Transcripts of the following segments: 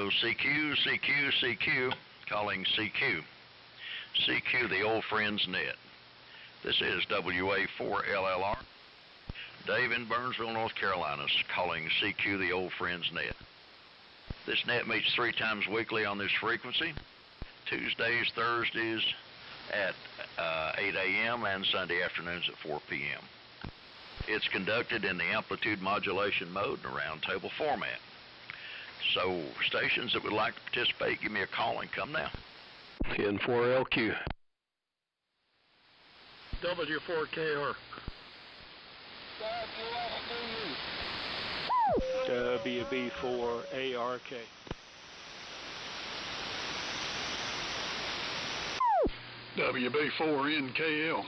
Hello, CQ, CQ, CQ, calling CQ. CQ, the old friend's net. This is WA4LLR. Dave in Burnsville, North Carolina, calling CQ, the old friend's net. This net meets 3 times weekly on this frequency, Tuesdays, Thursdays at 8 a.m. and Sunday afternoons at 4 p.m. It's conducted in the amplitude modulation mode in a roundtable format. So stations that would like to participate, give me a call and come now. N4LQ. W4KR. WB4ARK. WB4NKL.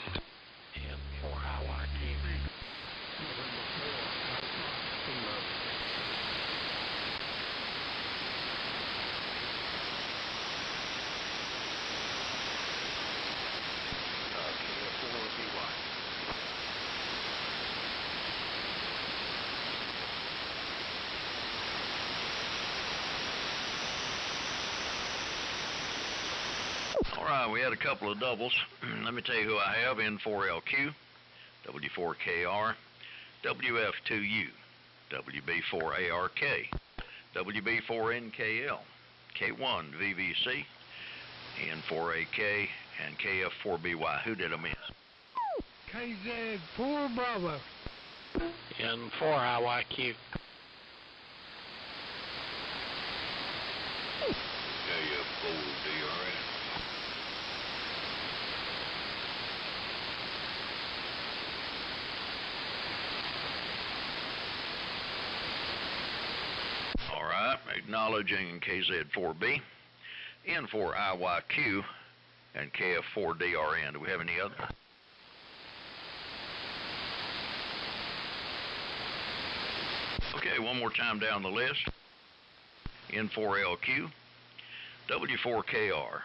All right, we had a couple of doubles. Let me tell you who I have. N4LQ, W4KR, WF2U, WB4ARK, WB4NKL, K1VVC, N4AK, and KF4BY. Who did I miss? KZ4 Bravo. N4IYQ. KF4DRN. All right, acknowledging KZ4B, N4IYQ, and KF4DRN. Do we have any other? Okay, one more time down the list. N4LQ, W4KR,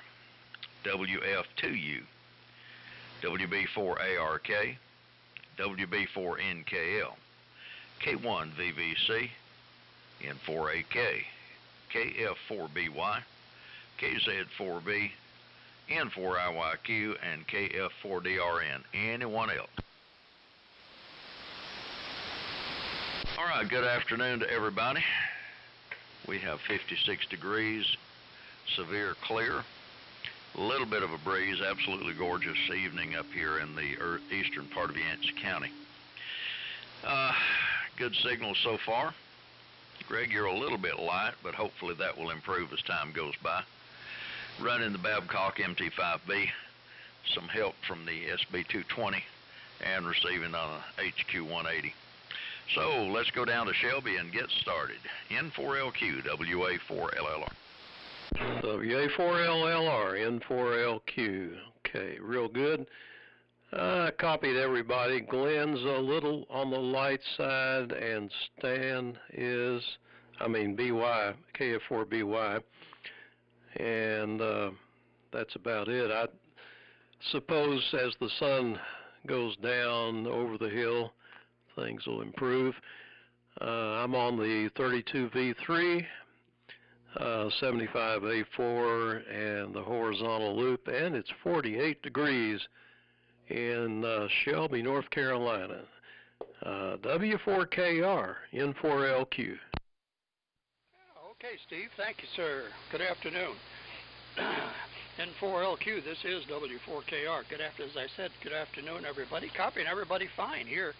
WF2U, WB4ARK, WB4NKL, K1VVC, N4AK, KF4BY, KZ4B, N4IYQ, and KF4DRN. Anyone else? All right, good afternoon to everybody. We have 56 degrees, severe clear, a little bit of a breeze, absolutely gorgeous evening up here in the eastern part of Yancey County. Good signal so far. Greg, you're a little bit light, but hopefully that will improve as time goes by. Running the Babcock MT5B, some help from the SB220, and receiving on a HQ180. So let's go down to Shelby and get started. N4LQ, WA4LLR. WA4LLR, N4LQ. Okay, real good. I copied everybody. Glenn's a little on the light side, and Stan is, BY, KF4BY. And that's about it. I suppose as the sun goes down over the hill, things will improve. I'm on the 32V3, 75A4, and the horizontal loop, and it's 48 degrees in Shelby, North Carolina. W4KR, N4LQ. Okay, Steve. Thank you, sir. Good afternoon. N4LQ, this is W4KR. As I said, good afternoon, everybody. Copying everybody fine here.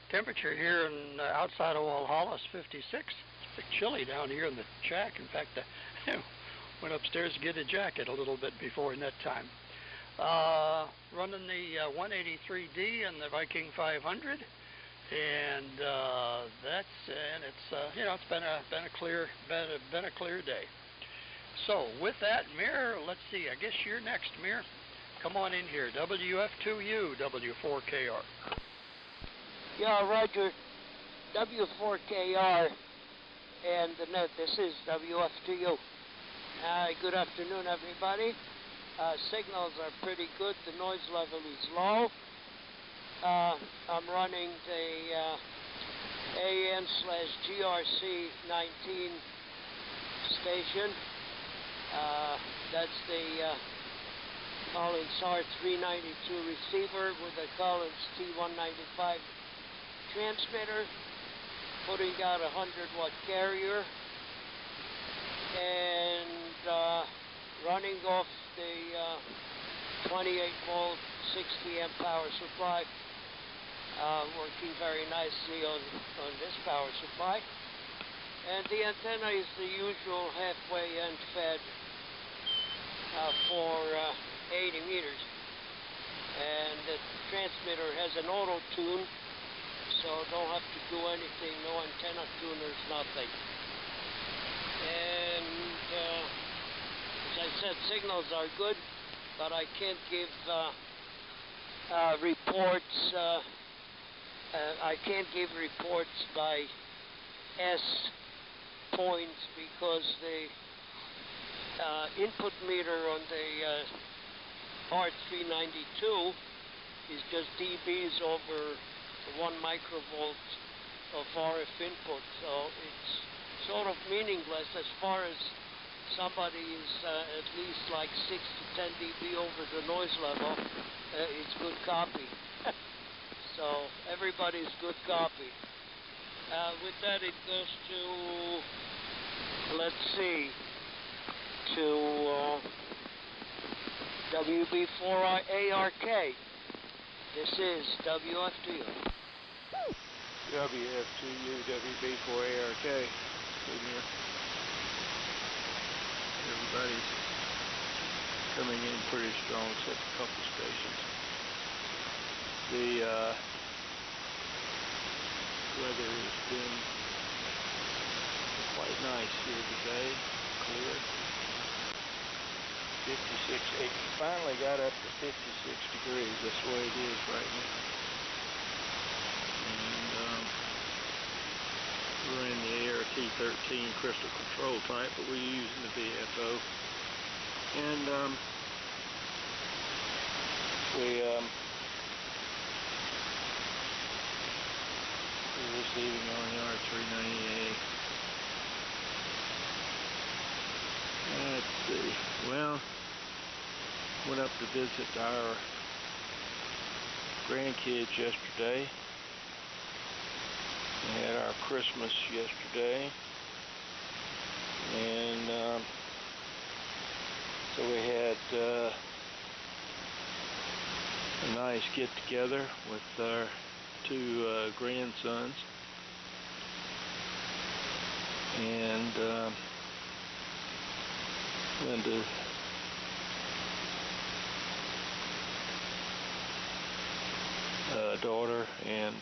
Temperature here in outside of Walhalla is 56. It's a bit chilly down here in the shack. In fact, I went upstairs to get a jacket a little bit before net time. Running the 183D and the Viking 500, and it's been a clear day. So with that, Mir, let's see. I guess you're next, Mir. Come on in here. WF2U, W4KR. Yeah, Roger. W4KR and the net. This is WF2U. Good afternoon, everybody. Signals are pretty good. The noise level is low. I'm running the AN/GRC 19 station. That's the Collins R392 receiver with a Collins T195 transmitter, putting out a 100-watt carrier, and running off the 28-volt 60-amp power supply, working very nicely on this power supply. And the antenna is the usual halfway end fed for 80 meters. And the transmitter has an auto tune, so don't have to do anything, no antenna tuners, nothing. And as I said, signals are good, but I can't give reports. I can't give reports by S points because the input meter on the R392 is just dBs over 1 microvolt of RF input, so it's sort of meaningless as far as somebody is at least like 6 to 10 dB over the noise level. It's good copy. So everybody's good copy. With that, it goes to, let's see, to WB4ARK. This is WFTU. WFTU, WB4ARK. Here. Everybody's coming in pretty strong, except a couple stations. The weather has been quite nice here today, clear. 56, it finally got up to 56 degrees, that's the way it is right now. And we're in the ART-13 crystal control type, but we're using the VFO. And we're receiving on the R398. Let's see. Well, went up to visit our grandkids yesterday. We had our Christmas yesterday, and so we had a nice get-together with our two grandsons, and Linda daughter and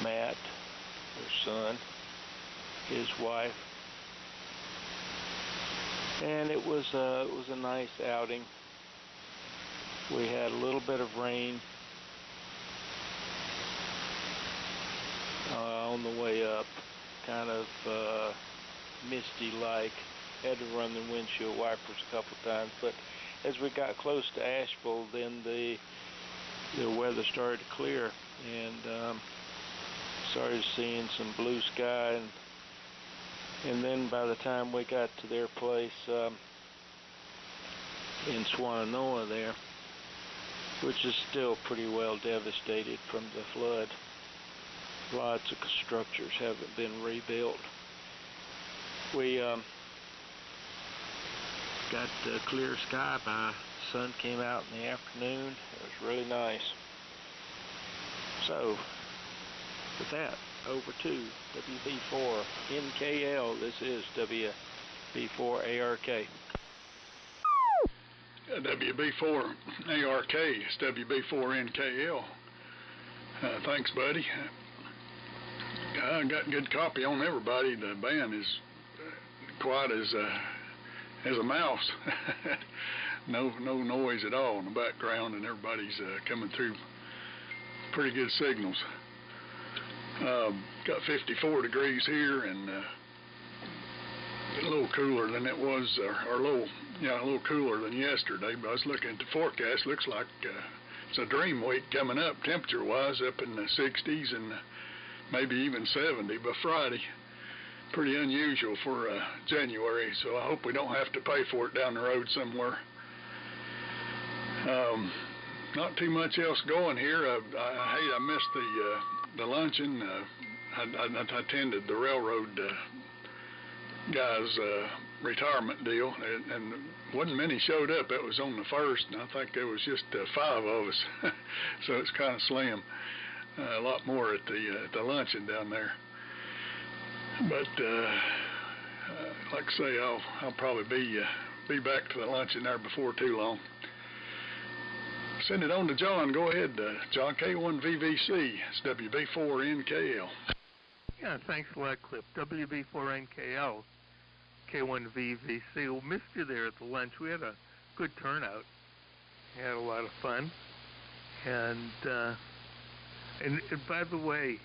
Matt, their son, his wife, and it was a nice outing. We had a little bit of rain on the way up, kind of misty-like. Had to run the windshield wipers a couple times, but as we got close to Asheville, then the weather started to clear, and started seeing some blue sky, and then by the time we got to their place in Swannanoa there, which is still pretty well devastated from the flood. Lots of structures haven't been rebuilt. We got clear sky by sun came out in the afternoon. It was really nice. So with that, over to WB4 NKL. This is WB4ARK. WB4 ARK is WB4 NKL. Thanks, buddy. I got good copy on everybody. The band is quiet as a mouse. no noise at all in the background, and everybody's coming through pretty good signals. Got 54 degrees here, and a little cooler than it was, or a little cooler than yesterday. But I was looking at the forecast. Looks like it's a dream week coming up, temperature-wise, up in the 60s and maybe even 70 by Friday. Pretty unusual for January, so I hope we don't have to pay for it down the road somewhere. Not too much else going here. I missed the luncheon. I attended the railroad guys' retirement deal, and wasn't many showed up. It was on the first, and I think there was just 5 of us, so it's kind of slim. A lot more at the luncheon down there. But like I say, I'll probably be back to the luncheon there before too long. Send it on to John. Go ahead, John. K1VVC. It's WB4NKL. Yeah, thanks a lot, Clip. WB4NKL, K1VVC. We missed you there at the lunch. We had a good turnout. We had a lot of fun. And by the way,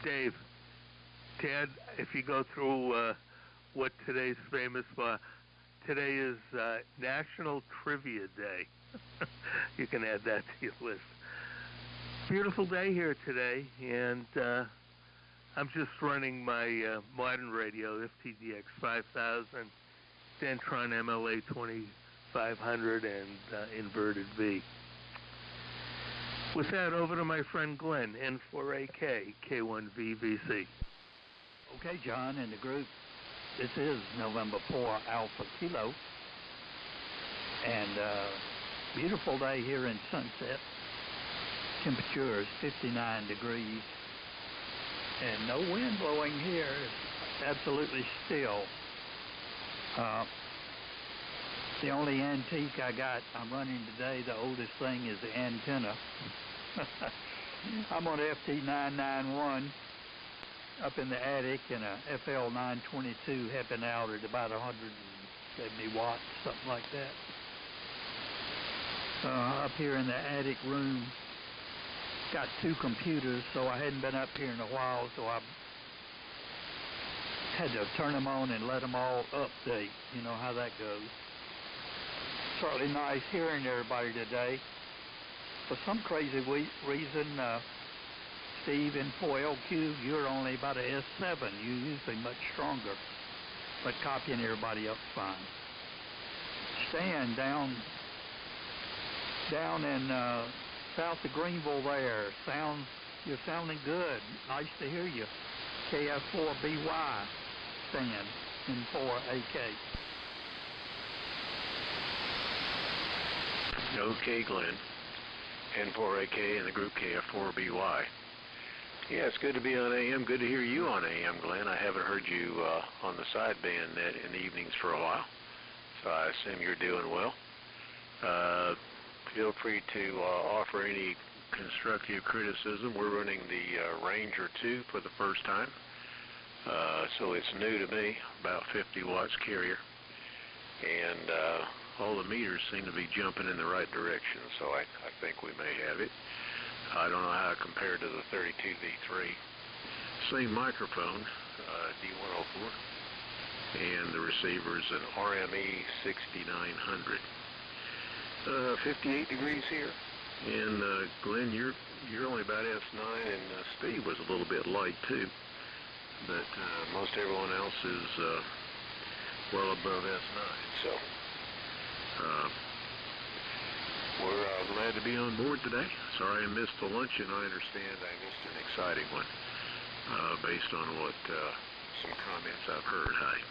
Dave, Ted, if you go through what today's famous for, today is National Trivia Day. You can add that to your list. Beautiful day here today, and I'm just running my modern radio, FTDX 5000, Dentron MLA 2500, and inverted V. With that, over to my friend Glenn, N4AK, K1VVC. Okay, John and the group, this is November 4 Alpha Kilo, and beautiful day here in Sunset. Temperature is 59 degrees, and no wind blowing here. It's absolutely still. The only antique I'm running today, the oldest thing, is the antenna. I'm on FT991 up in the attic, and a FL922 helping out at about 170 watts, something like that. Up here in the attic room, got 2 computers, so I hadn't been up here in a while, so I had to turn them on and let them all update. You know how that goes. Certainly nice hearing everybody today. For some crazy reason, Steve, in 4LQ, you're only about a S7. You're usually much stronger, but copying everybody up fine. Stan, down in south of Greenville there, you're sounding good. Nice to hear you. KF4BY, Stan, in 4AK. Okay, Glenn. N4AK and the group KF4BY. Yeah, it's good to be on AM. Good to hear you on AM, Glenn. I haven't heard you on the sideband net in the evenings for a while, so I assume you're doing well. Feel free to offer any constructive criticism. We're running the Ranger 2 for the first time, so it's new to me, about 50 watts carrier, and all the meters seem to be jumping in the right direction, so I think we may have it. I don't know how it compared to the 32V3. Same microphone, D104, and the receiver's an RME 6900. 58 degrees here, and Glenn, you're only about S9, and Steve was a little bit light too, but most everyone else is well above S9, so we're glad to be on board today. Sorry I missed the luncheon. I understand I missed an exciting one based on what some comments I've heard. Hi.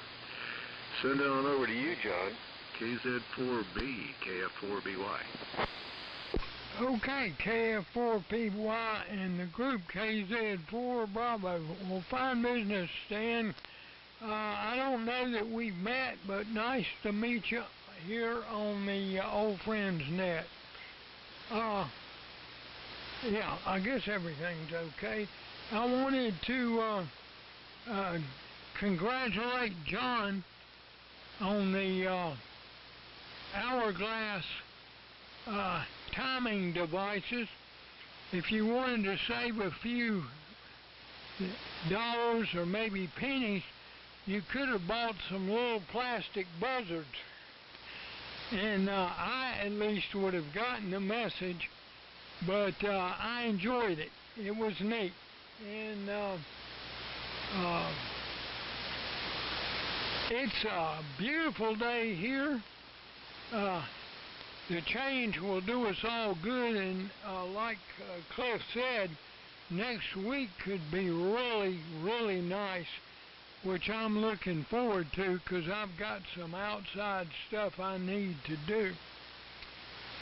Send it on over to you, John. KZ4B, KF4BY. Okay, KF4BY and the group KZ4 Bravo. Well, fine business, Stan. I don't know that we've met, but nice to meet you here on the Old Friends Net. Yeah, I guess everything's okay. I wanted to congratulate John on the hourglass timing devices. If you wanted to save a few dollars or maybe pennies, you could have bought some little plastic buzzards. And I at least would have gotten the message, but I enjoyed it. It was neat. and it's a beautiful day here. The change will do us all good, and like Cliff said, next week could be really, really nice, which I'm looking forward to because I've got some outside stuff I need to do.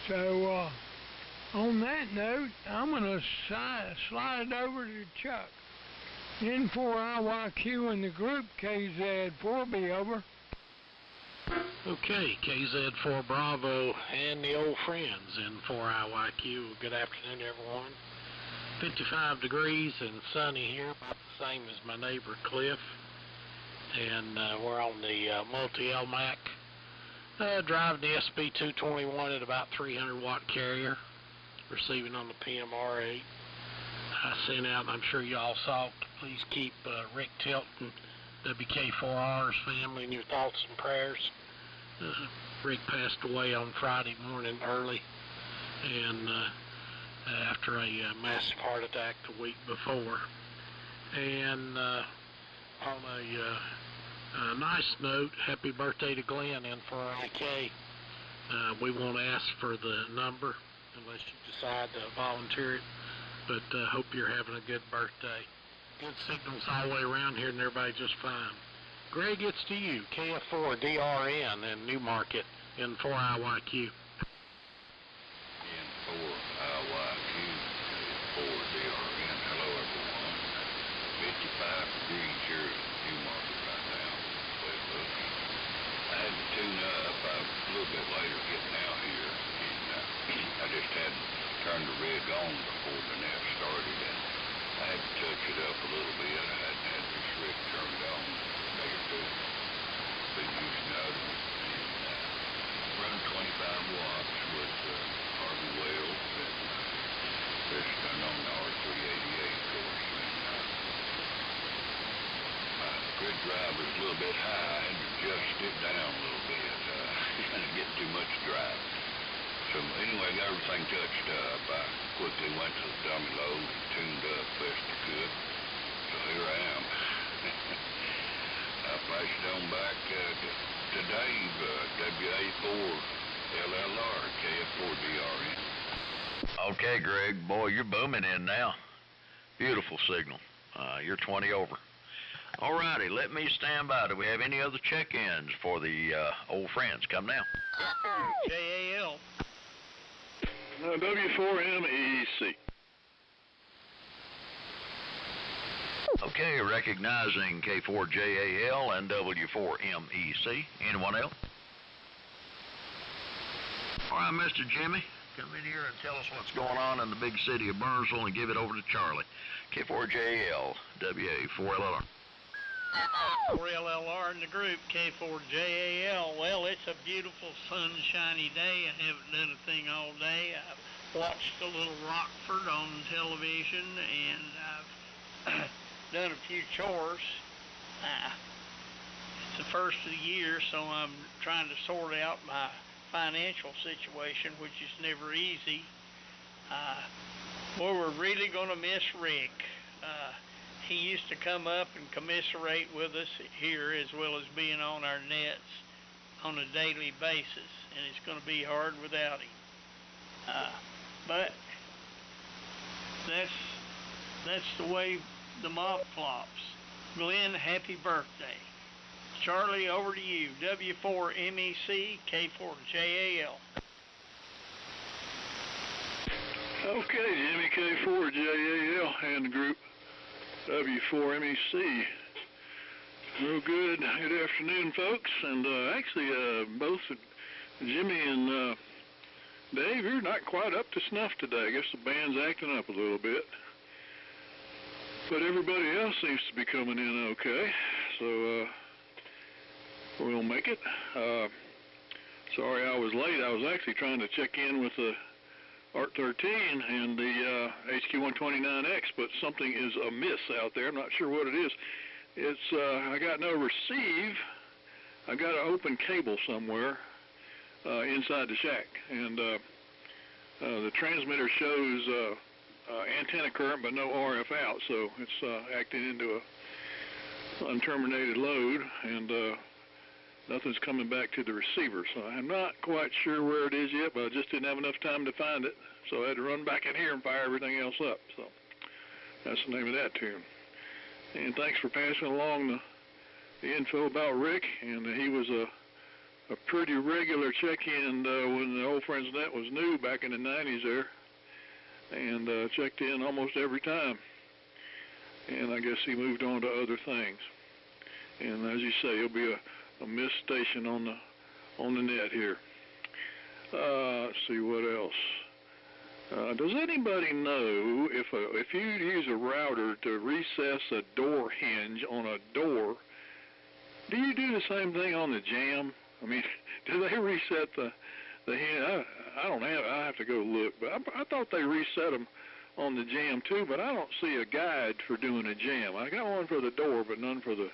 So, on that note, I'm going to slide it over to Chuck. N4IYQ and the group KZ4B over. Okay, KZ4 Bravo and the old friends N4IYQ. Good afternoon, everyone. 55 degrees and sunny here, about the same as my neighbor Cliff. And we're on the multi-LMAC, driving the SB221 at about 300 watt carrier, receiving on the PMR8. I sent out, I'm sure you all saw, to please keep Rick Tilton, WK4R's family in your thoughts and prayers. Rick passed away on Friday morning early, and after a massive heart attack the week before. And on a nice note, happy birthday to Glenn N4IK. We won't ask for the number unless you decide to volunteer it, but hope you're having a good birthday. Good signals all the way around here, and everybody just fine. Greg, it's to you, KF4DRN in Newmarket, N4IYQ. N4IYQ, KF4DRN. Hello, everyone. 55 degrees here in Newmarket right now. I had to tune up a little bit later getting out here, and I just hadn't turned the rig on before the net started, and I had to touch it up a little bit. I hadn't had this rig turned on in a day or two. Been using other ones, and running 25 watts with Harvey Wells, and just done on the R388 course, and my grid driver is a little bit high. I had to adjust it down a little bit. Didn't get too much drive. So anyway, got everything touched up. I quickly went to the dummy load and tuned up best I could. So here I am. I passed it on back to Dave, WA4LLR, KF4DRN. Okay, Greg, boy, you're booming in now. Beautiful signal. You're 20 over. All righty, let me stand by. Do we have any other check-ins for the old friends? Come now. JAL. W4MEC. Okay, recognizing K4JAL and W4MEC. Anyone else? All right, Mr. Jimmy, come in here and tell us what's going on in the big city of Burnsville and give it over to Charlie. K4JAL, WA4LLR. 4LLR in the group, K4JAL. Well, it's a beautiful sunshiny day. I haven't done a thing all day. I've watched a little Rockford on television, and I've done a few chores. It's the first of the year, so I'm trying to sort out my financial situation, which is never easy. Well, we're really going to miss Rick. He used to come up and commiserate with us here, as well as being on our nets on a daily basis, and it's going to be hard without him. But that's the way the mob flops. Glenn, happy birthday. Charlie, over to you. W4MEC, K4JAL. Okay, Jimmy, K4JAL and the group W4MEC. Real good. Good afternoon, folks. And actually, both Jimmy and Dave, you're not quite up to snuff today. I guess the band's acting up a little bit. But everybody else seems to be coming in okay. So we'll make it. Sorry I was late. I was actually trying to check in with the ART-13 and the HQ-129X, but something is amiss out there. I'm not sure what it is. It's I got no receive. I got an open cable somewhere inside the shack, and the transmitter shows antenna current, but no RF out, so it's acting into a unterminated load, and nothing's coming back to the receiver. So I'm not quite sure where it is yet, but I just didn't have enough time to find it, so I had to run back in here and fire everything else up. So that's the name of that tune. And thanks for passing along the info about Rick, and he was a pretty regular check-in when the Old Friends Net was new back in the 90s there, and checked in almost every time. And I guess he moved on to other things. And as you say, he'll be a missed station on the net here. Let's see what else. Does anybody know if you use a router to recess a door hinge on a door, do you do the same thing on the jamb? I mean, do they reset the hinge? I have to go look, but I thought they reset them on the jamb too, but I don't see a guide for doing a jamb. I got one for the door, but none for the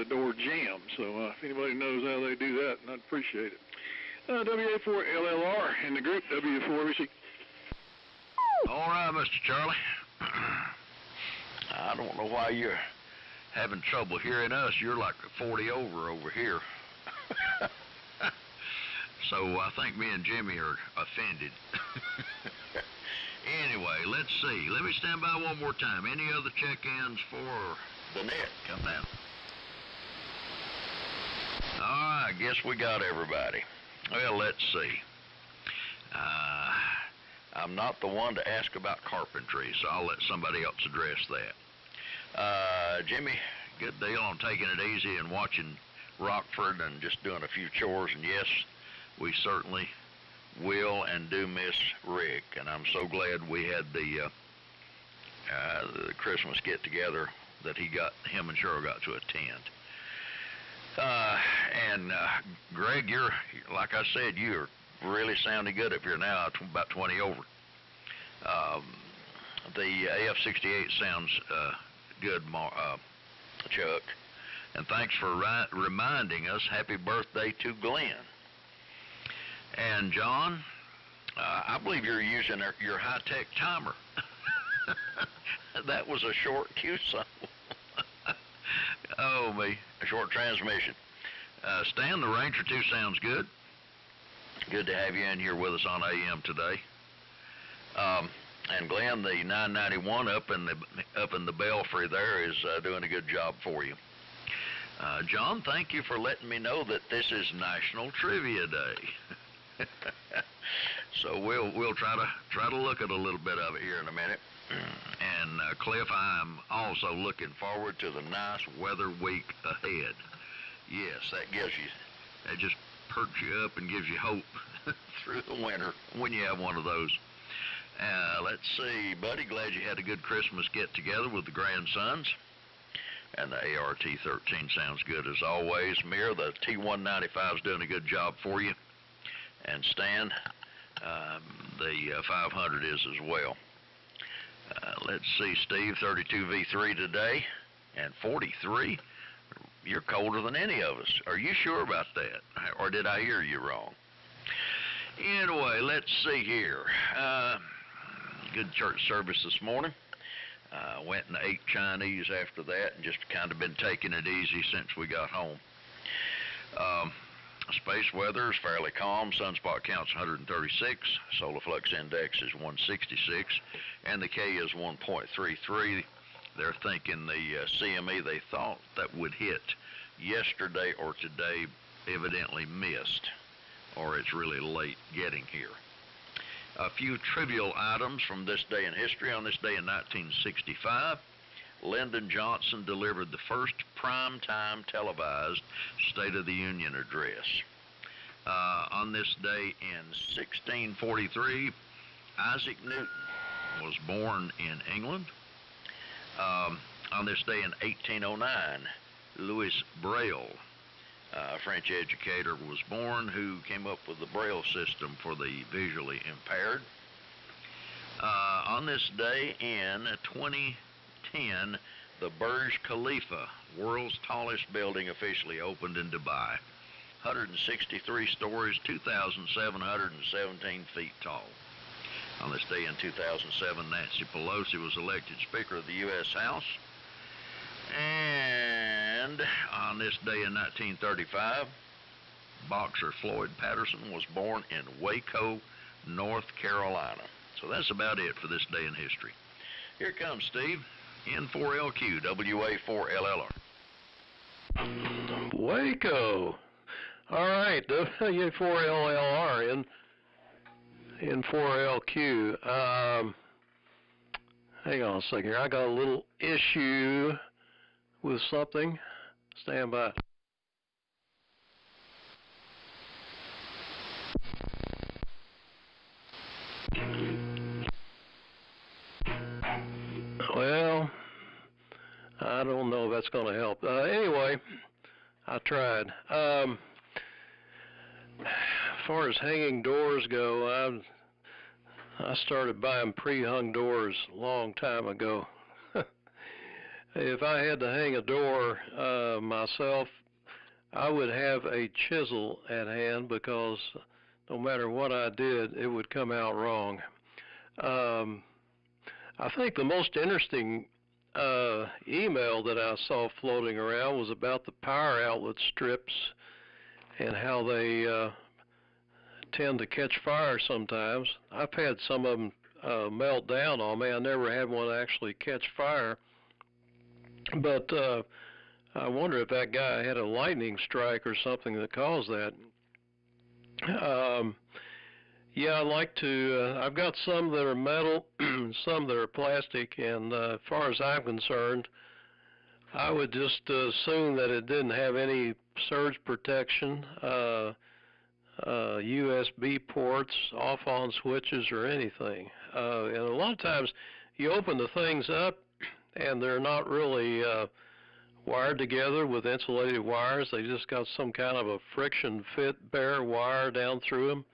door jamb. So if anybody knows how they do that, I'd appreciate it. WA4LLR in the group, W4ABC. All right, Mr. Charlie. I don't know why you're having trouble hearing us. You're like 40 over here. So I think me and Jimmy are offended. Anyway, let's see. Let me stand by one more time. Any other check-ins for the net? Come down. All right, I guess we got everybody. Well, let's see. I'm not the one to ask about carpentry, so I'll let somebody else address that. Jimmy, good deal on taking it easy and watching Rockford and just doing a few chores. And yes, we certainly will and do miss Rick, and I'm so glad we had the Christmas get-together that him and Cheryl got to attend. And Greg, you're, like I said, you're really sounding good up here now, about 20 over. The AF-68 sounds good, Chuck. And thanks for reminding us, happy birthday to Glenn. And John, I believe you're using your high-tech timer. That was a short QSO. Oh, me, a short transmission. Stan, the Ranger 2 sounds good. Good to have you in here with us on AM today. And Glenn, the 991 up in the belfry there is doing a good job for you. John, thank you for letting me know that this is National Trivia Day. So we'll try to look at a little bit of it here in a minute. And Cliff, I'm also looking forward to the nice weather week ahead. Yes, that just perks you up and gives you hope through the winter when you have one of those. Let's see, buddy, glad you had a good Christmas get-together with the grandsons. And the ART-13 sounds good as always. Mir, the T-195 is doing a good job for you. And Stan, the 500 is as well. Let's see, Steve, 32V3 today, and 43. You're colder than any of us. Are you sure about that? Or did I hear you wrong? Anyway, let's see here. Good church service this morning. Went and ate Chinese after that and just kind of been taking it easy since we got home. Space weather is fairly calm. Sunspot count's 136. Solar flux index is 166. And the K is 1.33. They're thinking the CME they thought that would hit yesterday or today evidently missed, or it's really late getting here. A few trivial items from this day in history. On this day in 1965, Lyndon Johnson delivered the first primetime televised State of the Union address. On this day in 1643, Isaac Newton was born in England. On this day in 1809, Louis Braille, a French educator, was born who came up with the Braille system for the visually impaired. On this day in 2010, the Burj Khalifa, world's tallest building, officially opened in Dubai. 163 stories, 2,717 feet tall. On this day in 2007, Nancy Pelosi was elected Speaker of the U.S. House. And on this day in 1935, boxer Floyd Patterson was born in Waco, North Carolina. So that's about it for this day in history. Here comes Steve, N4LQ, WA4LLR. Waco. All right, WA4LLR, N4LQ. Hang on a second here. I got a little issue with something. Stand by. Well, I don't know if that's going to help. Anyway, I tried. As far as hanging doors go, I started buying pre-hung doors a long time ago. If I had to hang a door myself, I would have a chisel at hand because no matter what I did, it would come out wrong. I think the most interesting email that I saw floating around was about the power outlet strips and how they tend to catch fire sometimes. I've had some of them melt down on me. I never had one actually catch fire. But I wonder if that guy had a lightning strike or something that caused that. Yeah, I like to, I've got some that are metal, some that are plastic, and as far as I'm concerned, I would just assume that it didn't have any surge protection, USB ports, off-on switches, or anything. And a lot of times you open the things up and they're not really wired together with insulated wires. They just got some kind of a friction fit bare wire down through them.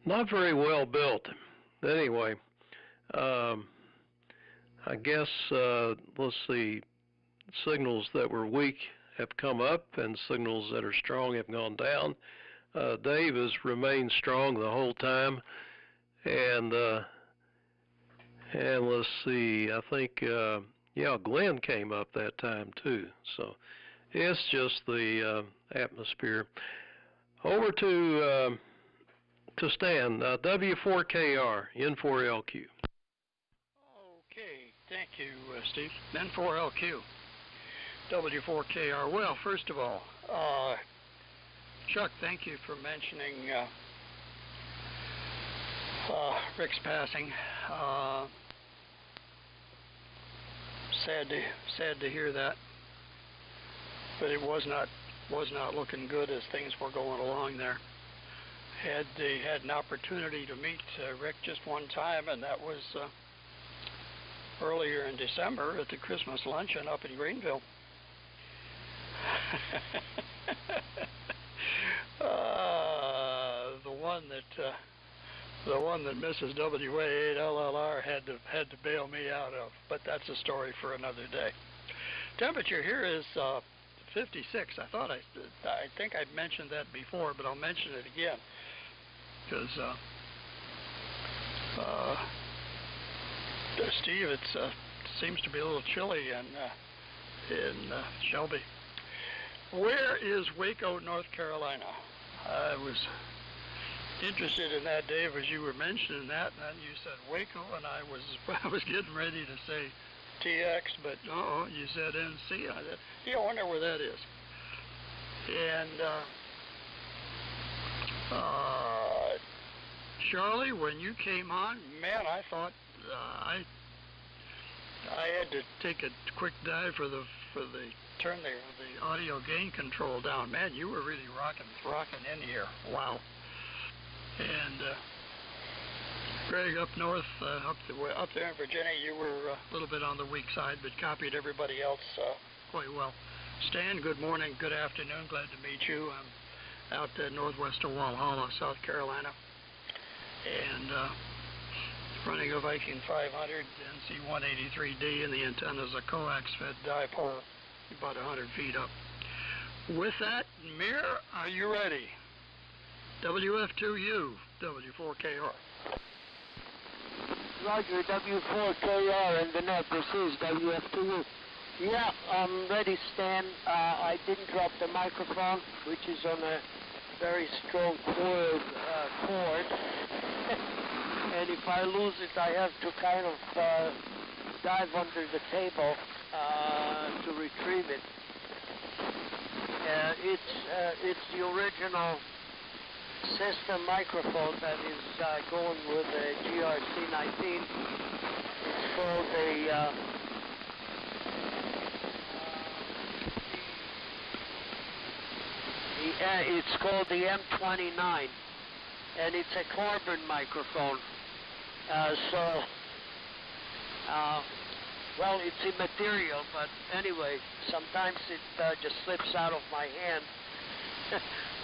Not very well built. Anyway, I guess, let's see, signals that were weak have come up and signals that are strong have gone down. Dave has remained strong the whole time, and let's see, I think, yeah, Glenn came up that time too. So it's just the atmosphere. Over to Stan, W4KR, N4LQ. Okay, thank you, Steve. N4LQ, W4KR. Well, first of all, Chuck, thank you for mentioning Rick's passing. Sad to hear that, but it was not looking good as things were going along there. Had an opportunity to meet Rick just one time, and that was earlier in December at the Christmas luncheon up in Greenville. The one that Mrs. WA8LLR had to bail me out of, but that's a story for another day. Temperature here is 56. I think I'd mentioned that before, but I'll mention it again because Steve, it seems to be a little chilly in Shelby. Where is Waco, North Carolina? I was interested in that, Dave, as you were mentioning that, and then you said Waco, and I was getting ready to say TX, but you said NC. I said, yeah, I wonder where that is. And Charlie, when you came on, man, I thought I had to take a quick dive for the turn the audio gain control down. Man, you were really rocking in here. Wow. And Greg, up north, up there in Virginia, you were a little bit on the weak side, but copied everybody else quite well. Stan, good morning, good afternoon, glad to meet you. I'm out northwest of Walhalla, South Carolina, and running a Viking 500 NC183D, and the antenna is a coax-fed dipole, about 100 feet up. With that, Mir, are you ready? WF2U, W4KR. Roger, W4KR and the net. This is WF2U. Yeah, I'm ready, Stan. I didn't drop the microphone, which is on a very strong coiled cord. And if I lose it, I have to kind of dive under the table to retrieve it. It's the original system microphone that is going with a GRC19. It's called a it's called the M29, and it's a carbon microphone. Well, it's immaterial, but anyway, sometimes it just slips out of my hand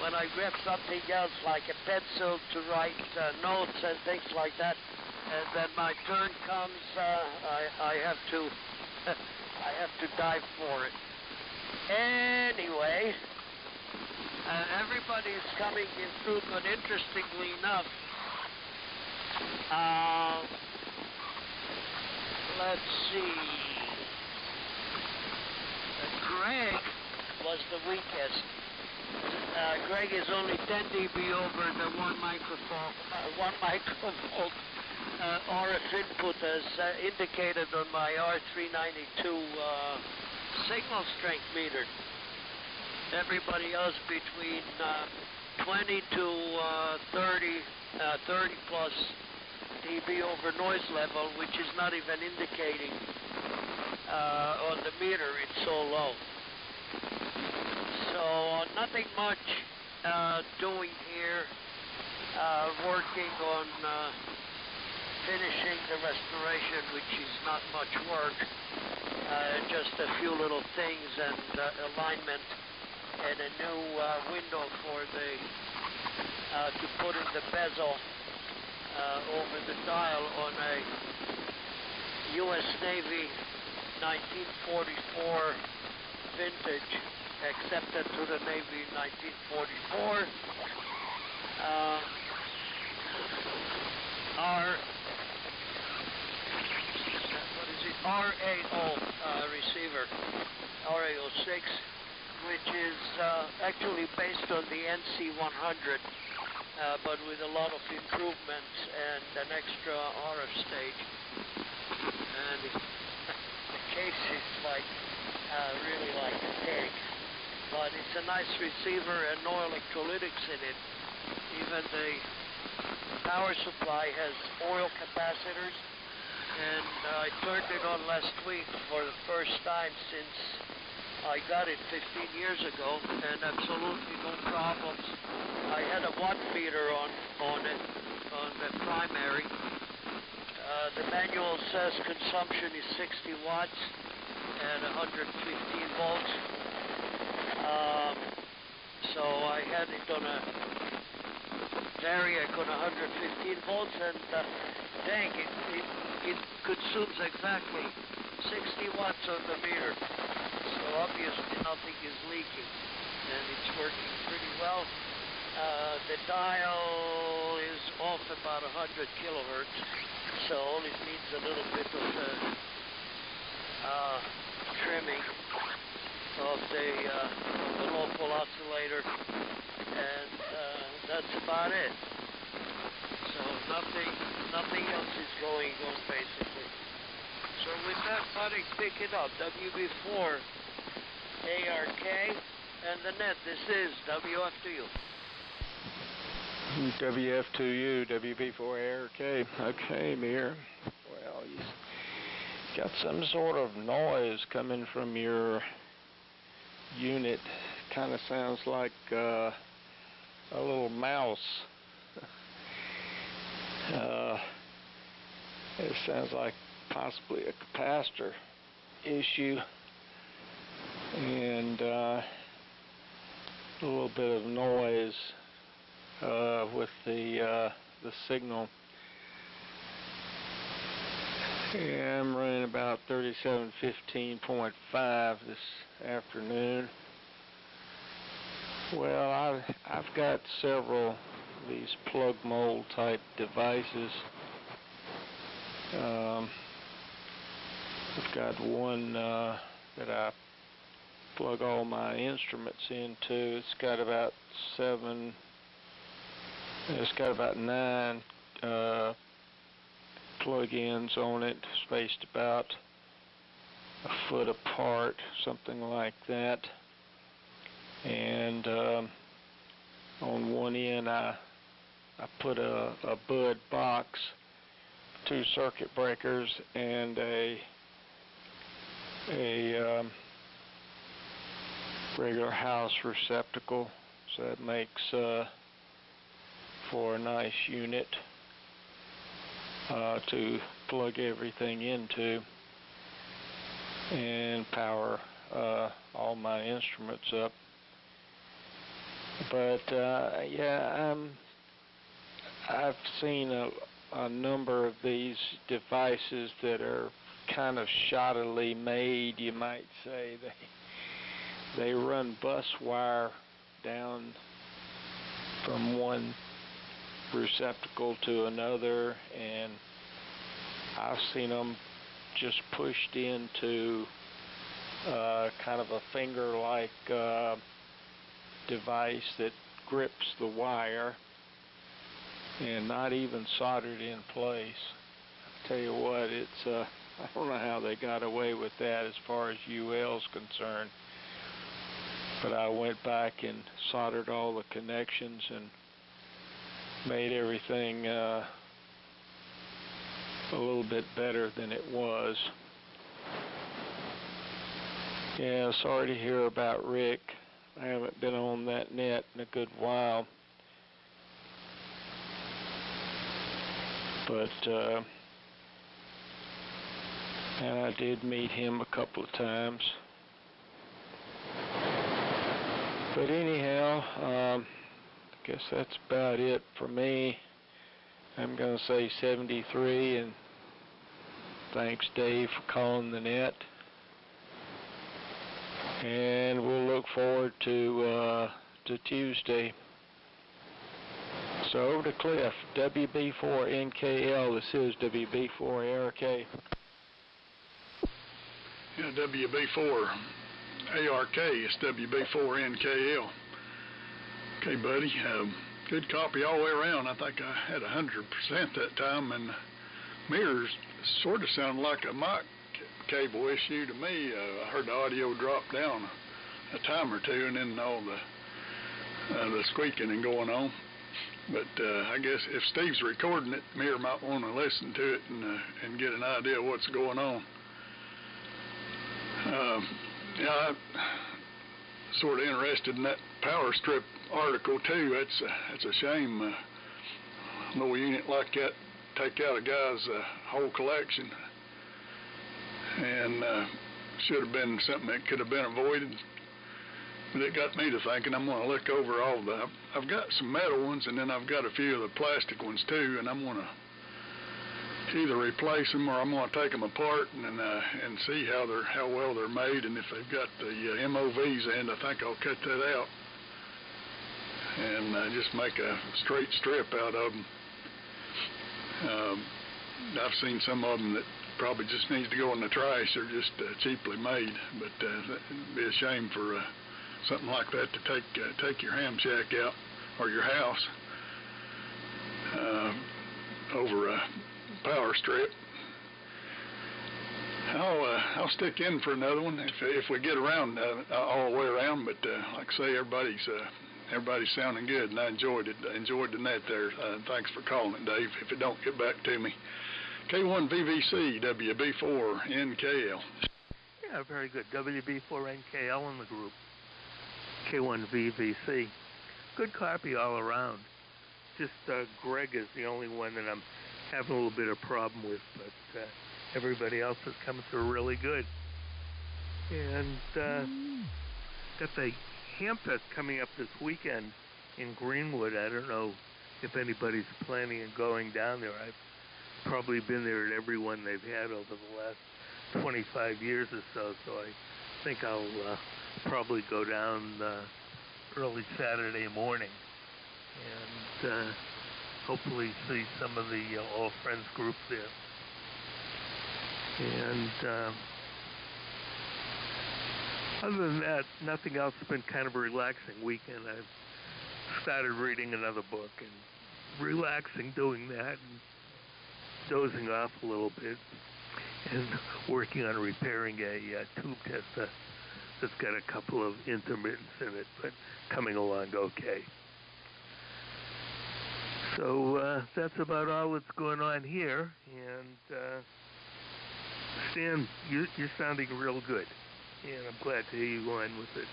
when I grab something else like a pencil to write notes and things like that, and then my turn comes, I have to I have to dive for it. Anyway, everybody's coming in through, but interestingly enough, let's see. Greg was the weakest. Greg is only 10 dB over the one microvolt RF input as indicated on my R392 signal strength meter. Everybody else between 20 to 30 plus dB over noise level, which is not even indicating on the meter, it's so low. So nothing much doing here, working on finishing the restoration, which is not much work, just a few little things and alignment and a new window for the to put in the bezel over the dial on a U.S. Navy 1944 vintage, accepted to the Navy in 1944. RAO receiver, RAO6, which is actually based on the NC100, but with a lot of improvements and an extra RF stage. And the case is like really like a tank, but it's a nice receiver and no electrolytics in it. Even the power supply has oil capacitors, and I turned it on last week for the first time since I got it 15 years ago, and absolutely no problems. I had a watt meter on it, on the primary. The manual says consumption is 60 watts at 115 volts. So I had it on a Variac on 115 volts, and dang, it consumes exactly 60 watts on the meter. So obviously nothing is leaking, and it's working pretty well. The dial is off about 100 kilohertz, so only needs a little bit of trimming of the local oscillator, and that's about it. So nothing else is going on basically. So with that, buddy, pick it up. WB4 ARK and the net. This is WF2U. WF2U, WB4 ARK. Okay, Mir. Well, you got some sort of noise coming from your unit. Kind of sounds like a little mouse. It sounds like possibly a capacitor issue, and a little bit of noise with the signal. Yeah, I'm running about 3715.5 this afternoon. Well, I've got several of these plug mold type devices, I've got one that I plug all my instruments into. It's got about 9 plug-ins on it, spaced about a foot apart, something like that. And on one end I put a bud box, 2 circuit breakers, and a regular house receptacle. So that makes for a nice unit to plug everything into and power all my instruments up. But yeah, I've seen a number of these devices that are kind of shoddily made, you might say. They run bus wire down from one receptacle to another, and I've seen them just pushed into kind of a finger-like device that grips the wire and not even soldered in place. I tell you what, it's I don't know how they got away with that as far as UL's concerned, but I went back and soldered all the connections and made everything a little bit better than it was. Yeah, sorry to hear about Rick. I haven't been on that net in a good while. But and I did meet him a couple of times. But anyhow, I guess that's about it for me. I'm going to say 73, and thanks, Dave, for calling the net. And we'll look forward to Tuesday. So over to Cliff, WB4NKL. This is WB4ARK. Yeah, WB4ARK is WB4NKL. Okay, buddy. Good copy all the way around. I think I had 100% that time, and mirrors sort of sound like a mic cable issue to me. I heard the audio drop down a time or two, and then all the squeaking and going on. But I guess if Steve's recording it, Mirror might want to listen to it and get an idea of what's going on. Yeah, I'm sort of interested in that power strip article too. That's a shame. A little unit like that take out a guy's whole collection, and should have been something that could have been avoided. But it got me to thinking I'm going to look over all the. I've got some metal ones, and then I've got a few of the plastic ones too, and I'm going to either replace them or I'm going to take them apart and see how well they're made, and if they've got the MOVs in, I think I'll cut that out and just make a straight strip out of them. I've seen some of them that probably just needs to go in the trash. They're just cheaply made, but it'd be a shame for something like that to take your ham shack out or your house over a power strip. I'll stick in for another one if we get around all the way around. But like I say, everybody's sounding good, and I enjoyed it. I enjoyed the net there. Thanks for calling it, Dave. If it don't get back to me, K1VVC WB4NKL. Yeah, very good. WB4NKL in the group. K1VVC. Good copy all around. Just Greg is the only one that I'm having a little bit of problem with, but everybody else is coming through really good. And got the Hamfest coming up this weekend in Greenwood. I don't know if anybody's planning on going down there. I've probably been there at every one they've had over the last 25 years or so, so I think I'll probably go down early Saturday morning and hopefully see some of the All Friends group there. And other than that, nothing else. It's been kind of a relaxing weekend. I've started reading another book and relaxing doing that and dozing off a little bit and working on repairing a tube tester that's got a couple of intermittents in it, but coming along okay. So that's about all that's going on here. And Stan, you're sounding real good, and I'm glad to hear you going with it.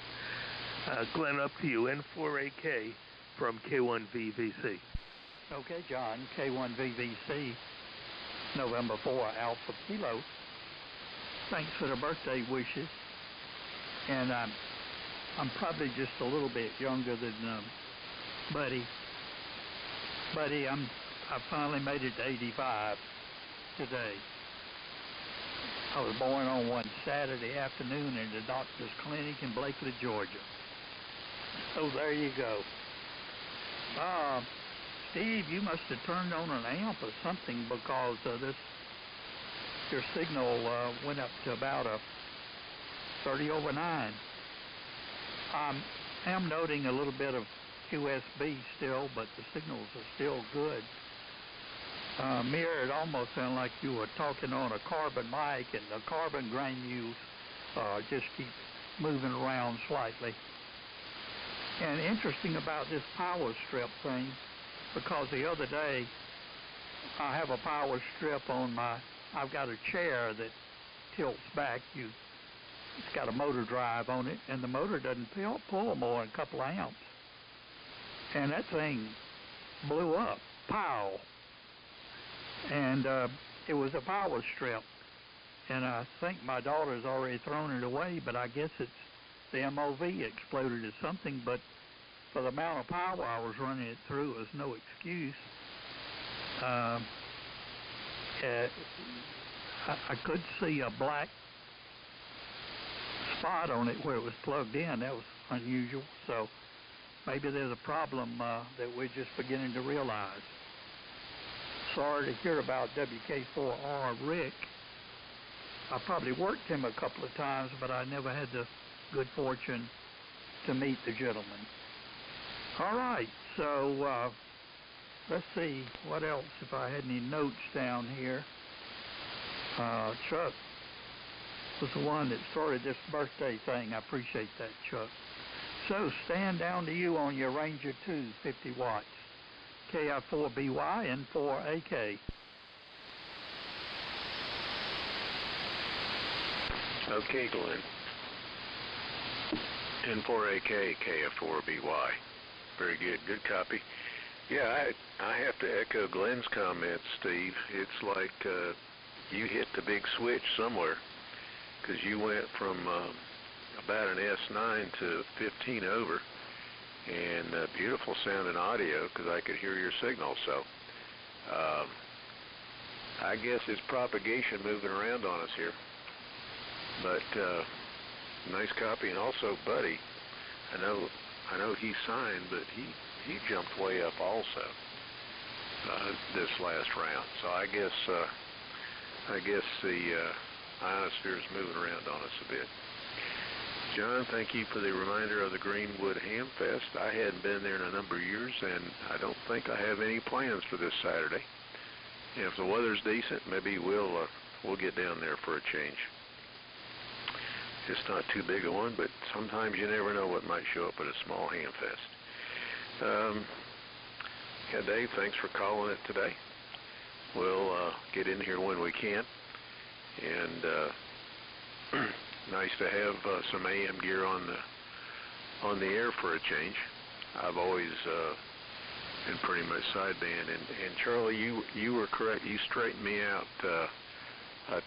Glenn, up to you. N4AK from K1VVC. Okay, John, K1VVC, November 4, Alpha Kilo. Thanks for the birthday wishes. And I'm probably just a little bit younger than Buddy. Buddy, I finally made it to 85 today. I was born on one Saturday afternoon in the doctor's clinic in Blakely, Georgia. So there you go. Steve, you must have turned on an amp or something, because your signal went up to about a 30/9. I am noting a little bit of QSB still, but the signals are still good. Mir, it almost sounded like you were talking on a carbon mic, and the carbon granules just keep moving around slightly. And interesting about this power strip thing, because the other day I have a power strip on I've got a chair that tilts back. It's got a motor drive on it, and the motor doesn't pull more than a couple amps. And that thing blew up, pow. And it was a power strip. And I think my daughter's already thrown it away, but I guess it's the MOV exploded or something. But for the amount of power I was running it through, it was no excuse. I could see a black spot on it where it was plugged in. That was unusual. So maybe there's a problem that we're just beginning to realize. Sorry to hear about WK4R Rick. I probably worked him a couple of times, but I never had the good fortune to meet the gentleman. All right, so let's see what else, if I had any notes down here. Chuck was the one that started this birthday thing. I appreciate that, Chuck. So stand down to you on your Ranger 2, 50 watts. KI4BY and 4AK. Okay, Glenn. N4AK, KF4BY. Very good. Good copy. Yeah, I have to echo Glenn's comments, Steve. It's like you hit the big switch somewhere, because you went from about an S9 to 15 over, and beautiful sounding audio, because I could hear your signal. So I guess it's propagation moving around on us here. But nice copy. And also, Buddy, I know he signed, but he jumped way up also this last round. So I guess the ionosphere is moving around on us a bit. John, thank you for the reminder of the Greenwood Hamfest. I hadn't been there in a number of years, and I don't think I have any plans for this Saturday. And if the weather's decent, maybe we'll get down there for a change. It's not too big a one, but sometimes you never know what might show up at a small Hamfest. Yeah, Dave, thanks for calling it today. We'll get in here when we can. And nice to have some AM gear on the air for a change. I've always been pretty much sideband. And Charlie, you were correct. You straightened me out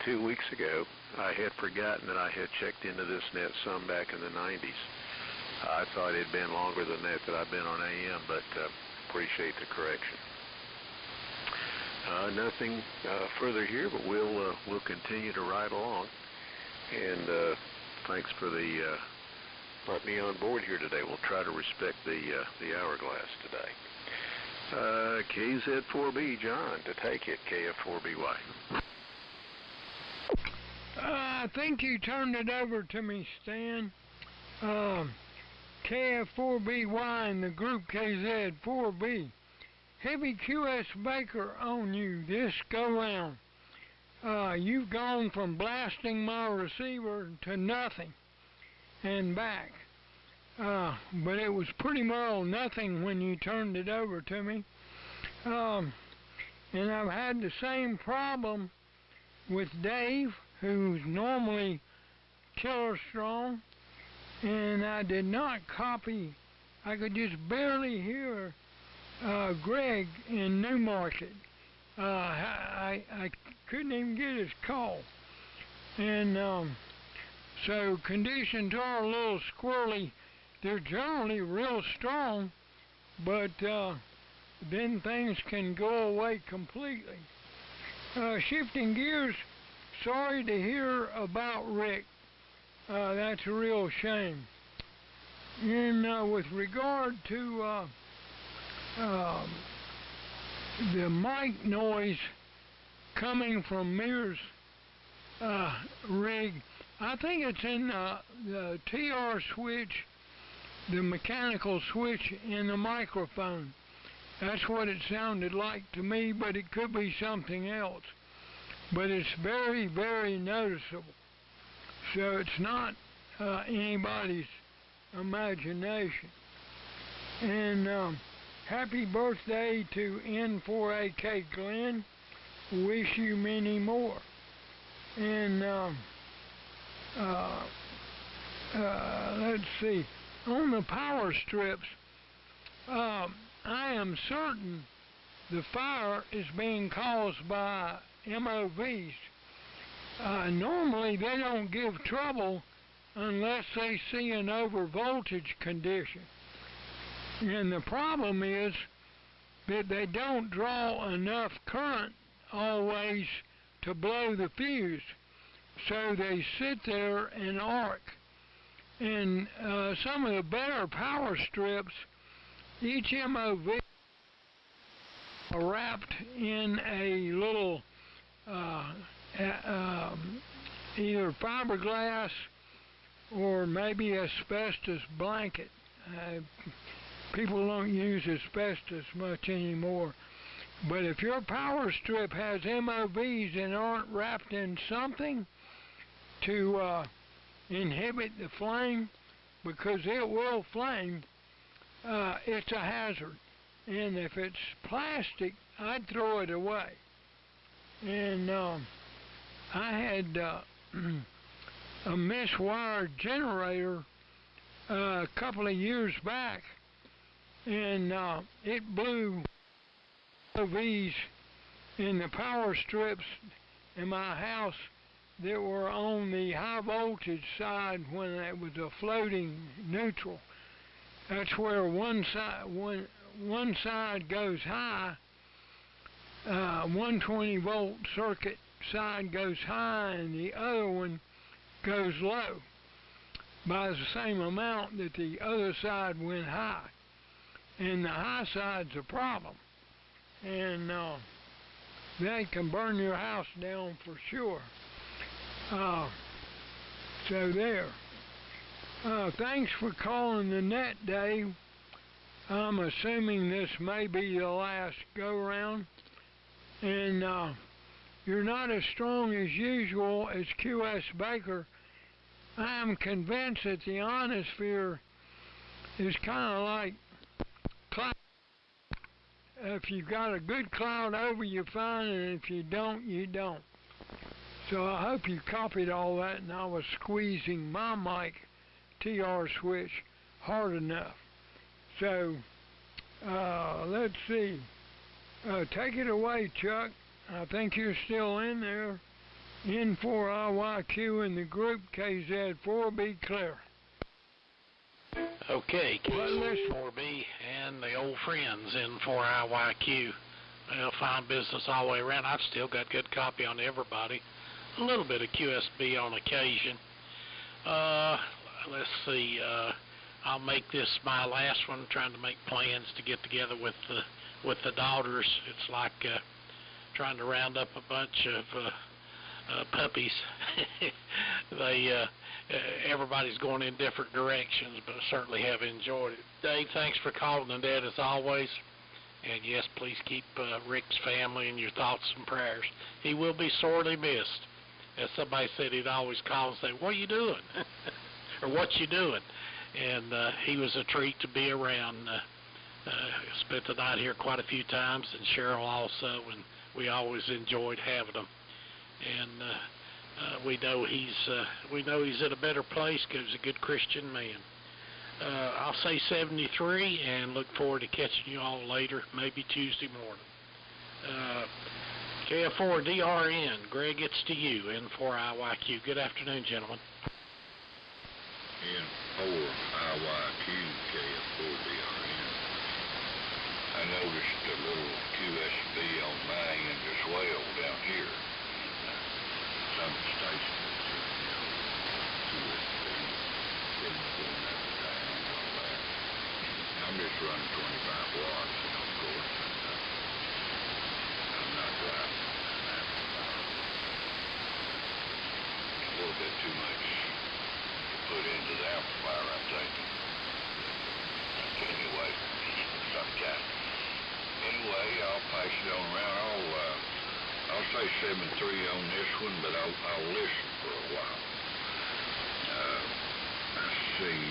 2 weeks ago. I had forgotten that I had checked into this net some back in the 90s. I thought it had been longer than that I've been on AM, but appreciate the correction. Nothing further here, but we'll continue to ride along. And thanks for the let me on board here today. We'll try to respect the hourglass today. KZ4B, John, to take it, KF4BY. I think you turned it over to me, Stan. KF4BY in the group KZ4B. Heavy QS Baker on you this go round. You've gone from blasting my receiver to nothing and back. But it was pretty well nothing when you turned it over to me. And I've had the same problem with Dave, who's normally killer strong, and I did not copy. I could just barely hear Greg in Newmarket. I couldn't even get his call. And so conditions are a little squirrely. They're generally real strong, but then things can go away completely. Shifting gears, sorry to hear about Rick. That's a real shame. And with regard to the mic noise coming from Mears' rig, I think it's in the TR switch, the mechanical switch in the microphone. That's what it sounded like to me, but it could be something else. But it's very, very noticeable. So it's not anybody's imagination. And happy birthday to N4AK Glenn. Wish you many more. And let's see. On the power strips, I am certain the fire is being caused by MOVs. Normally they don't give trouble unless they see an overvoltage condition. And the problem is that they don't draw enough current always to blow the fuse. So they sit there and arc. And some of the better power strips, each MOV are wrapped in a little either fiberglass or maybe asbestos blanket. People don't use asbestos much anymore. But if your power strip has MOVs and aren't wrapped in something to inhibit the flame, because it will flame, it's a hazard. And if it's plastic, I'd throw it away. And I had a miswired generator a couple of years back, and it blew MOVs in the power strips in my house that were on the high voltage side when it was a floating neutral. That's where one side goes high, 120 volt circuit side goes high, and the other one goes low by the same amount that the other side went high. And the high side's a problem. And they can burn your house down for sure. So there. Thanks for calling the net, Dave. I'm assuming this may be the last go-round. And you're not as strong as usual as QS Baker. I am convinced that the ionosphere is kind of like cloud. If you've got a good cloud over, you're fine, and if you don't, you don't. So I hope you copied all that, and I was squeezing my mic TR switch hard enough. So let's see. Take it away, Chuck. I think you're still in there. N4IYQ in the group, KZ4B clear. Okay, KZ4B and the old friends, N4IYQ. Well, fine business all the way around. I've still got good copy on everybody. A little bit of QSB on occasion. Let's see. I'll make this my last one. Trying to make plans to get together with the daughters. It's like trying to round up a bunch of puppies. everybody's going in different directions, but I certainly have enjoyed it. Dave, thanks for calling and Dad as always. And yes, please keep Rick's family in your thoughts and prayers. He will be sorely missed. As somebody said, he'd always call and say, "What are you doing?" or "What you doing?" And he was a treat to be around. Spent the night here quite a few times, and Cheryl also, and we always enjoyed having him. And we know he's in a better place because he's a good Christian man. I'll say 73, and look forward to catching you all later, maybe Tuesday morning. KF4DRN, Greg, it's to you, N4IYQ. Good afternoon, gentlemen. N4IYQ, KF4DRN. I noticed a little QSB on my end as well down here. Some station QSB signal going up and down and all that. I'm just running 25 watts, of course. I'm not driving an amplifier. It's a little bit too much to put into the amplifier, I'm thinking. Anyway, sometimes. Anyway, I'll pass it on around. I'll say 7-3 on this one, but I'll listen for a while. Let's see,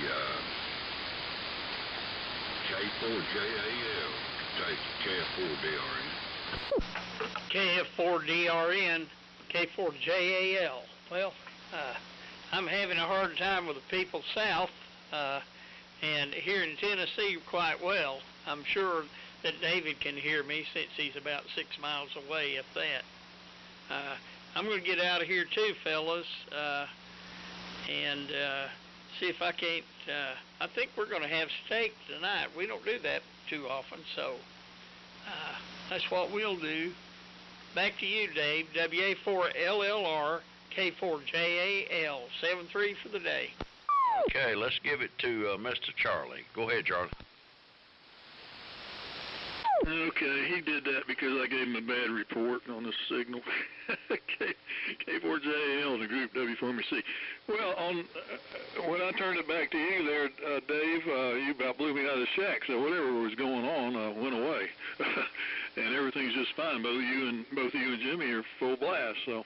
K4JAL, take KF4DRN, KF4DRN. K4JAL. Well, I'm having a hard time with the people south, and here in Tennessee quite well. I'm sure that David can hear me since he's about 6 miles away, if that. I'm going to get out of here too, fellas, and see if I can't, I think we're going to have steak tonight. We don't do that too often, so that's what we'll do. Back to you, Dave. WA4LLR, K4JAL, 7-3 for the day. Okay, let's give it to Mr. Charlie. Go ahead, Charlie. Okay, he did that because I gave him a bad report on the signal. K4JAL in the group W4MC. Well, when I turned it back to you there, Dave, you about blew me out of the shack. So whatever was going on went away, and everything's just fine. Both you and Jimmy are full blast. So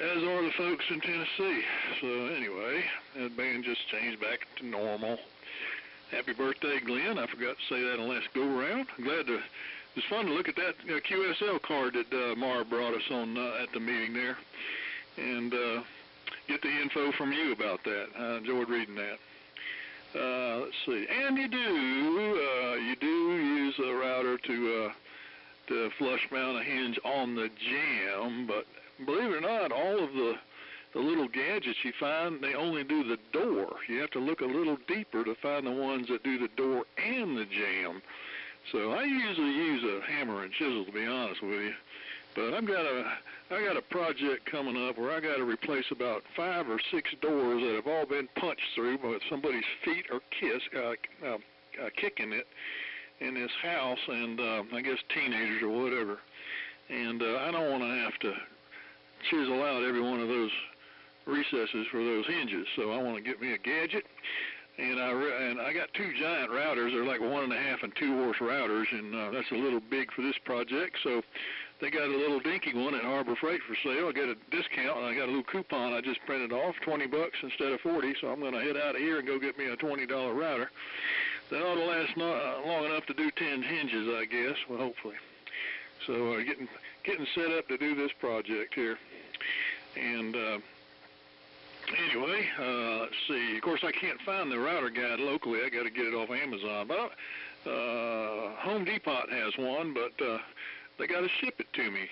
as are the folks in Tennessee. So anyway, that band just changed back to normal. Happy birthday, Glenn. I forgot to say that in the last go-around. It was fun to look at that QSL card that Mara brought us on at the meeting there and get the info from you about that. I enjoyed reading that. Let's see. And you do use a router to flush mount a hinge on the jam, but believe it or not, all of the little gadgets you find, they only do the door. You have to look a little deeper to find the ones that do the door and the jam. So I usually use a hammer and chisel, to be honest with you. But I got a project coming up where I got to replace about 5 or 6 doors that have all been punched through by somebody's feet or kicking it in this house, and I guess teenagers or whatever. And I don't want to have to chisel out every one of those recesses for those hinges, so I want to get me a gadget, and I got 2 giant routers. They're like 1.5 and 2 horse routers, and that's a little big for this project. So they got a little dinky one at Harbor Freight for sale. I got a discount, and I got a little coupon I just printed off, $20 instead of $40. So I'm going to head out of here and go get me a $20 router. That ought to last long enough to do 10 hinges, I guess. Well, hopefully. So getting set up to do this project here, and anyway, let's see. Of course, I can't find the router guide locally. I got to get it off Amazon. But Home Depot has one, but they got to ship it to me.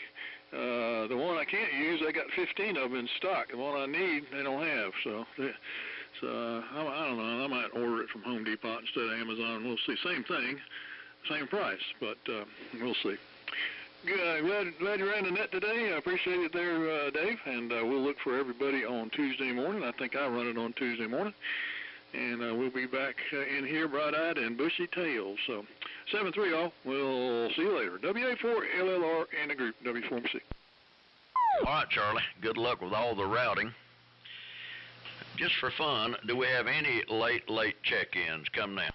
The one I can't use, I got 15 of them in stock. The one I need, they don't have. So I don't know. I might order it from Home Depot instead of Amazon. We'll see. Same thing, same price, but we'll see. Good. Glad you ran the net today. I appreciate it there, Dave. And we'll look for everybody on Tuesday morning. I think I run it on Tuesday morning. And we'll be back in here bright-eyed and bushy-tailed. So 7-3 all. We'll see you later. WA4LLR and the group, W4MC. All right, Charlie. Good luck with all the routing. Just for fun, do we have any late check-ins? Come now.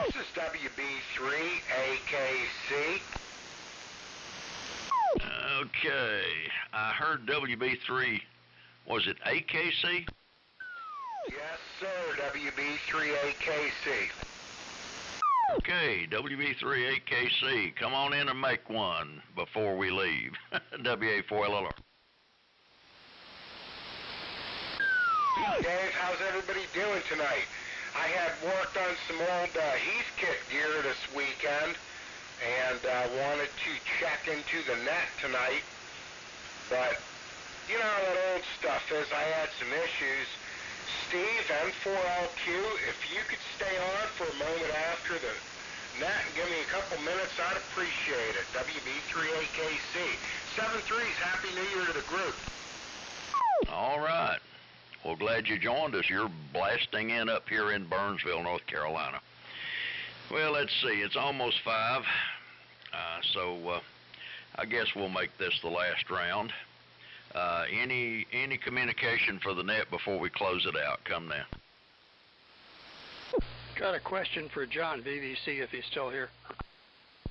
This is WB3AKC. Okay, I heard WB3, was it AKC? Yes, sir, WB3AKC. Okay, WB3AKC, come on in and make one before we leave. WA4LLR. Dave, how's everybody doing tonight? I had worked on some old Heathkit gear this weekend and wanted to check into the net tonight, but you know how that old stuff is. I had some issues. Steve, M4LQ, if you could stay on for a moment after the net and give me a couple minutes, I'd appreciate it. WB3AKC. 7-3's Happy New Year to the group. All right. Well, glad you joined us. You're blasting in up here in Burnsville, North Carolina. Well, let's see. It's almost 5, so I guess we'll make this the last round. Any communication for the net before we close it out? Come now. Got a question for John, VVC, if he's still here.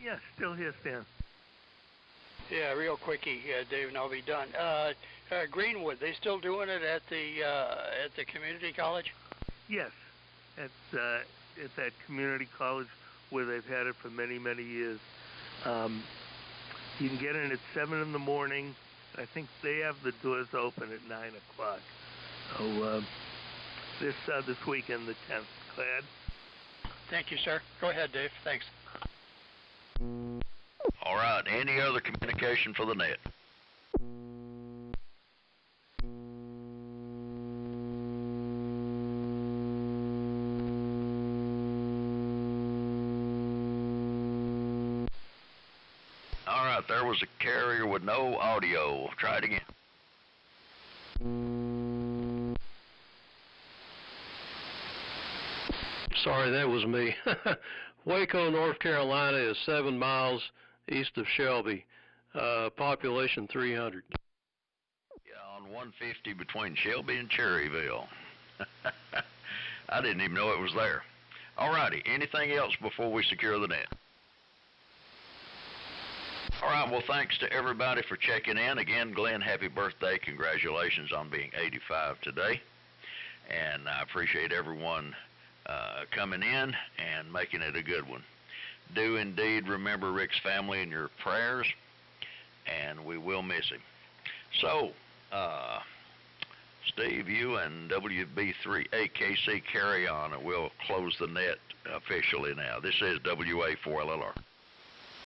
Yeah, still here, Stan. Yeah, real quickie, Dave, and I'll be done. Greenwood, they still doing it at the community college? Yes, at that community college where they've had it for many, many years. You can get in at 7 in the morning. I think they have the doors open at 9 o'clock. So this weekend, the 10th. Glad. Thank you, sir. Go ahead, Dave. Thanks. All right. Any other communication for the net? All right. There was a carrier with no audio. Try it again. Sorry, that was me. Waco, North Carolina is 7 miles east of Shelby. Population 300. Yeah, on 150 between Shelby and Cherryville. I didn't even know it was there. All righty. Anything else before we secure the net? All right. Well, thanks to everybody for checking in. Again, Glenn, happy birthday. Congratulations on being 85 today. And I appreciate everyone coming in and making it a good one. Do indeed remember Rick's family in your prayers, and we will miss him. So, Steve, you and WB3AKC carry on, and we'll close the net officially now. This is WA4LLR.